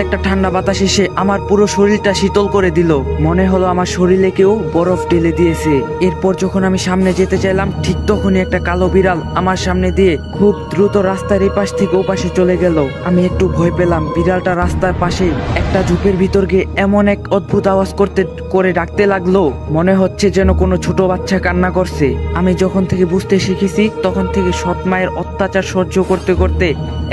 একটা ঠান্ডা বাতাস এসে আমার পুরো শরীরটা শীতল করে দিল। মনে হলো আমার শরীরে কেউ বরফ ঢেলে দিয়েছে। এরপর যখন আমি সামনে যেতে চাইলাম, ঠিক তখনই একটা কালো বিড়াল আমার সামনে দিয়ে খুব দ্রুত রাস্তার এপাশ থেকে ওপাশে চলে গেল। আমি একটু ভয় পেলাম। বিড়ালটা রাস্তার পাশে একটা ঝোপের ভিতর গিয়ে এমন এক অদ্ভুত আওয়াজ করে ডাকতে লাগলো, মনে হচ্ছে যেন কোনো ছোট বাচ্চা কান্না করছে। আমি যখন থেকে বুঝতে শিখেছি তখন থেকে সৎ মায়ের অত্যাচার সহ্য করতে করতে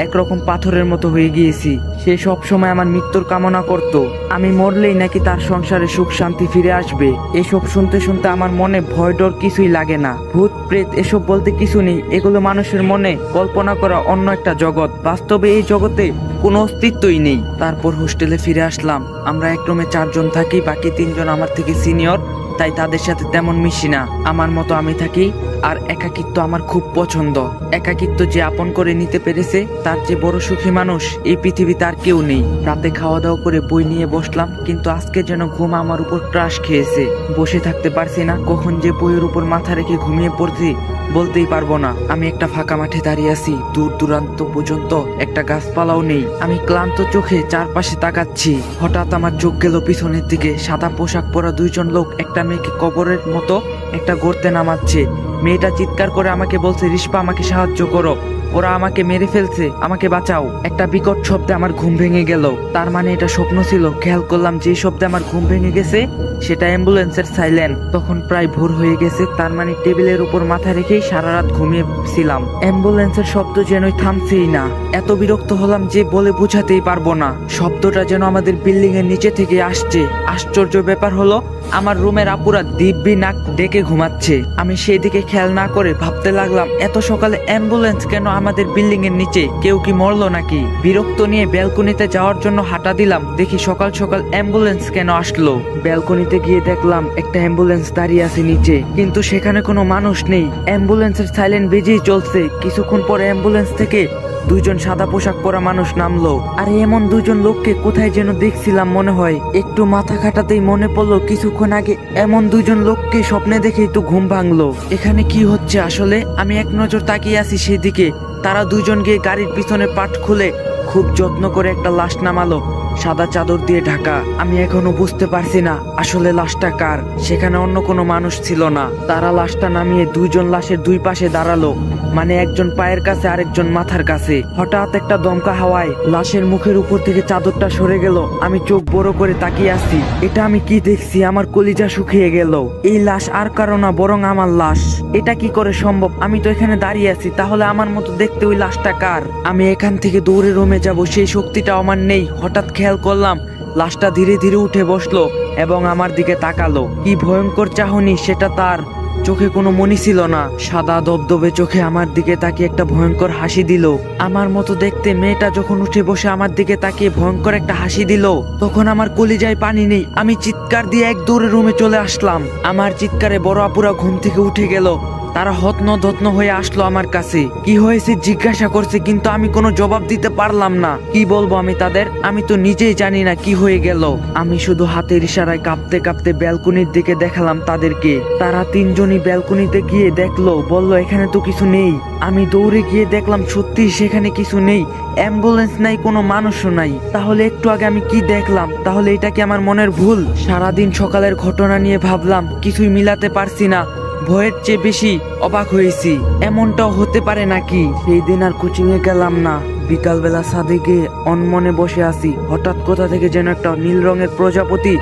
একরকম পাথরের মতো হয়ে গিয়েছি। সে সব সময় আমার মৃত্যুর কামনা করত। আমি মরলেই নাকি তার সংসারে সুখ শান্তি ফিরে আসবে। এসব শুনতে শুনতে আমার মনে ভয় ডর কিছুই লাগে না। ভূত প্রেত এসব বলতে কিছু নেই, এগুলো মানুষের মনে কল্পনা করা অন্য একটা জগৎ। বাস্তবে এই জগতে কোনো অস্তিত্বই নেই। তারপর হোস্টেলে ফিরে আসলাম। আমরা এক রুমে 4 জন থাকি, বাকি 3 জন আমার থেকে সিনিয়র, তাই তাদের সাথে তেমন মিশি না। আমার মতো আমি থাকি। আর একাকিত্ব আমার খুব পছন্দ। একাকিত্ব যে আপন করে নিতে পেরেছে তার যে বড় সুখী মানুষ এই পৃথিবীতে আর কেউ নেই। রাতে খাওয়া দাওয়া করে বই নিয়ে বসলাম, কিন্তু আজকে যেন ঘুম আমার উপর ক্রাশ খেয়েছে। বসে থাকতে পারছি না, কখন যে বইয়ের উপর মাথা রেখে ঘুমিয়ে পড়ছি বলতেই পারবো না। আমি একটা ফাঁকা মাঠে দাঁড়িয়ে আছি। দূর দূরান্ত পর্যন্ত একটা গাছপালাও নেই। আমি ক্লান্ত চোখে চারপাশে তাকাচ্ছি। হঠাৎ আমার চোখ গেল পিছনের দিকে। সাদা পোশাক পরা 2 জন লোক একটা মেয়েকে কবরের মতো একটা গর্তে নামাচ্ছে। মেয়েটা চিৎকার করে আমাকে বলছে, রিস্পা আমাকে সাহায্য করো, ওরা আমাকে মেরে ফেলছে, আমাকে বাঁচাও। একটা বিকট শব্দে আমার ঘুম ভেঙে গেল। তার মানে এটা স্বপ্ন ছিল। খেয়াল করলাম যে শব্দে আমার ঘুম ভেঙে গেছে সেটা অ্যাম্বুলেন্সের সাইলেন্ট। তখন প্রায় ভোর হয়ে গেছে। তার মানে টেবিলের উপর মাথা রেখেই সারা রাত ঘুমিয়েছিলাম। অ্যাম্বুলেন্সের শব্দ যেনই থামছেই না। এত বিরক্ত হলাম যে বলে বোঝাতেই পারবো না। শব্দটা যেন আমাদের বিল্ডিং এর নিচে থেকে আসছে। আশ্চর্য ব্যাপার হলো আমার রুমের আপুরা দিব্যি নাক ডেকে ঘুমাচ্ছে। আমি সেই দিকে খেয়াল না করে ভাবতে লাগলাম, এত সকালে অ্যাম্বুলেন্স কেন আমাদের বিল্ডিং এর নিচে? কেউ কি মরলো নাকি? বিরক্ত নিয়ে ব্যালকনিতে যাওয়ার জন্য হাঁটা দিলাম। দেখি সকাল সকাল অ্যাম্বুলেন্স কেন আসলো। ব্যালকনিতে গিয়ে দেখলাম একটা অ্যাম্বুলেন্স দাঁড়িয়ে আছে নিচে, কিন্তু সেখানে কোনো মানুষ নেই। অ্যাম্বুলেন্সের সাইলেন্ট বেজেই চলছে। কিছুক্ষণ পরে অ্যাম্বুলেন্স থেকে 2 জন সাদা পোশাক পরা মানুষ নামলো। আর এমন 2 জন লোককে কোথায় যেন দেখছিলাম মনে হয়। একটু মাথা খাটাতেই মনে পড়লো কিছুক্ষণ আগে এমন 2 জন লোককে স্বপ্নে দেখেই তো ঘুম ভাঙলো। এখানে কি হচ্ছে আসলে? আমি এক নজর তাকিয়ে আছি সেদিকে। তারা 2 জন গিয়ে গাড়ির পিছনে পাট খুলে খুব যত্ন করে একটা লাশ নামালো, সাদা চাদর দিয়ে ঢাকা। আমি এখনো বুঝতে পারছি না আসলে লাশটা কার। সেখানে অন্য কোনো মানুষ ছিল না। তারা লাশটা নামিয়ে 2 জন লাশের 2 পাশে দাঁড়ালো, মানে একজন পায়ের কাছে আরেকজন মাথার কাছে। হঠাৎ একটা দমকা হাওয়ায় লাশের মুখের উপর থেকে চাদরটা সরে গেল। আমি চোখ বড় করে তাকিয়ে আছি। এটা আমি কি দেখছি? আমার কলিজা শুকিয়ে গেল। এই লাশ আর কারো না, বরং আমার লাশ। এটা কি করে সম্ভব? আমি তো এখানে দাঁড়িয়ে আছি, তাহলে আমার মতো দেখতে ওই লাশটা কার? আমি এখান থেকে দৌড়ে রুমে যাব, সেই শক্তিটা আমার নেই। হঠাৎ খেয়াল করলাম লাশটা ধীরে ধীরে উঠে বসলো এবং আমার দিকে তাকালো। কি ভয়ঙ্কর চাহনি সেটা! তার চোখে কোনো মনি ছিল না। সাদা দবদবে চোখে আমার দিকে তাকিয়ে একটা ভয়ঙ্কর হাসি দিল। আমার মতো দেখতে মেয়েটা যখন উঠে বসে আমার দিকে তাকিয়ে ভয়ঙ্কর একটা হাসি দিল, তখন আমার কলিজায় পানি নেই। আমি চিৎকার দিয়ে এক দৌড়ে রুমে চলে আসলাম। আমার চিৎকারে বড় আপুরা ঘুম থেকে উঠে গেল। তারা হতন হয়ে আসলো আমার কাছে। কি হয়েছে জিজ্ঞাসা করছে, কিন্তু আমি কোনো জবাব দিতে পারলাম না। কি বলবো আমি তাদের? আমি তো নিজেই জানি না কি হয়ে গেল। আমি শুধু হাতের ইশারায় কাঁপতে কাঁপতে ব্যালকনির দিকে দেখালাম তাদেরকে। তারা 3 জনই ব্যালকনিতে গিয়ে দেখলো, বলল এখানে তো কিছু নেই। আমি দৌড়ে গিয়ে দেখলাম সত্যি সেখানে কিছু নেই। অ্যাম্বুলেন্স নাই, কোনো মানুষও নাই। তাহলে একটু আগে আমি কি দেখলাম? তাহলে এটা কি আমার মনের ভুল? সারাদিন সকালের ঘটনা নিয়ে ভাবলাম, কিছুই মিলাতে পারছি না। ভয়ের চেয়ে বেশি অবাক হয়েছি। এমনটাও হতে পারে নাকি? সেই দিন আর কোচিং এ গেলাম না। বিকালবেলা ছাদে গিয়ে অনমনে বসে আছি। হঠাৎ কোথা থেকে যেন একটা নীল রঙের প্রজাপতি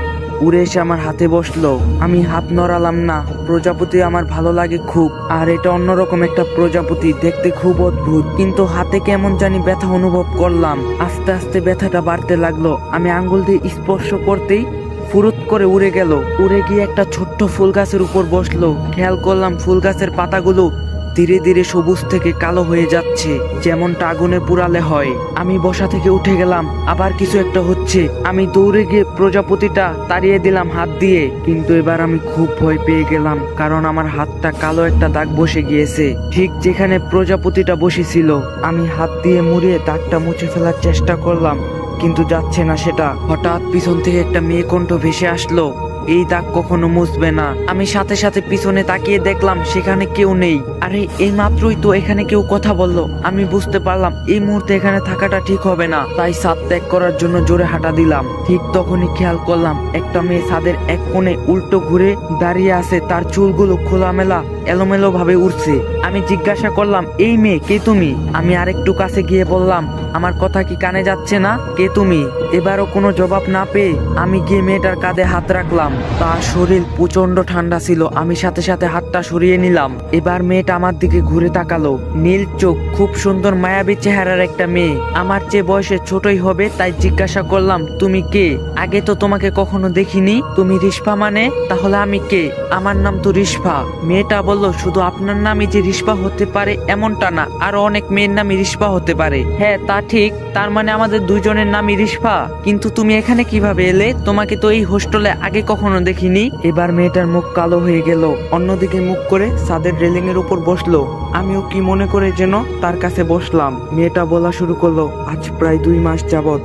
উড়ে এসে আমার হাতে বসলো। আমি হাত নড়ালাম না। প্রজাপতি আমার ভালো লাগে খুব। আর এটা অন্যরকম একটা প্রজাপতি, দেখতে খুব অদ্ভুত। কিন্তু হাতে কেমন জানি ব্যথা অনুভব করলাম। আস্তে আস্তে ব্যথাটা বাড়তে লাগলো। আমি আঙ্গুল দিয়ে স্পর্শ করতেই ফুরুত করে উড়ে গেল। উড়ে গিয়ে একটা ছোট্ট ফুল গাছের উপর বসলো। খেয়াল করলাম ফুল গাছের পাতাগুলো ধীরে ধীরে সবুজ থেকে কালো হয়ে যাচ্ছে, যেমনটা আগুনে পুড়ালে হয়। আমি বসা থেকে উঠে গেলাম। আবার কিছু একটা হচ্ছে। আমি দৌড়ে গিয়ে প্রজাপতিটা তাড়িয়ে দিলাম হাত দিয়ে। কিন্তু এবার আমি খুব ভয় পেয়ে গেলাম, কারণ আমার হাতটা কালো একটা দাগ বসে গিয়েছে, ঠিক যেখানে প্রজাপতিটা বসেছিল। আমি হাত দিয়ে মুড়িয়ে দাগটা মুছে ফেলার চেষ্টা করলাম, কিন্তু যাচ্ছে না সেটা। হঠাৎ পিছন থেকে একটা মেয়ে কণ্ঠ ভেসে আসলো, এই দাগ কখনো মুছবে না। আমি সাথে সাথে পিছনে তাকিয়ে দেখলাম সেখানে কেউ নেই। আরে এই মাত্রই তো এখানে কেউ কথা বললো। আমি বুঝতে পারলাম এই মুহূর্তে এখানে থাকাটা ঠিক হবে না, তাই ছাদ ত্যাগ করার জন্য জোরে হাঁটা দিলাম। ঠিক তখনই খেয়াল করলাম একটা মেয়ে ছাদের এক কোণে উল্টো ঘুরে দাঁড়িয়ে আছে, তার চুলগুলো খোলামেলা এলোমেলো ভাবে উঠছে। আমি জিজ্ঞাসা করলাম, এই মেয়ে কে তুমি? আমি আরেকটু কাছে গিয়ে বললাম, আমার কথা কি কানে যাচ্ছে না? কে তুমি? এবারও কোনো জবাব না পেয়ে আমি গিয়ে মেয়েটার কাঁধে হাত রাখলাম। তার শরীর প্রচন্ড ঠান্ডা ছিল। আমি সাথে সাথে হাতটা সরিয়ে নিলাম। এবার মেয়েটা আমার দিকে ঘুরে তাকালো। নীল চোখ, খুব সুন্দর মায়াবী চেহারার একটা মেয়ে। আমার চেয়ে বয়সে ছোটই হবে, তাই জিজ্ঞাসা করলাম, তুমি কে? আগে তো তোমাকে কখনো দেখিনি। তুমি রিস্পা মানে? তাহলে আমি কে? আমার নাম তো রিস্পা। মেয়েটা বলল, শুধু আপনার নামই যে রিস্পা হতে পারে এমনটা না, আরো অনেক মেয়ের নামই রিস্পা হতে পারে। হ্যাঁ তা ঠিক, তার মানে আমাদের দুজনের নামই রিস্পা। কিন্তু তুমি এখানে কিভাবে এলে? তোমাকে তো এই হোস্টেলে আগে কখনো দেখিনি। এবার মেয়েটার মুখ কালো হয়ে গেল, অন্যদিকে মুখ করে ছাদের রেলিং এর উপর বসলো। আমিও কি মনে করে যেন তার কাছে বসলাম। মেয়েটা বলা শুরু করলো, আজ প্রায় 2 মাস যাবত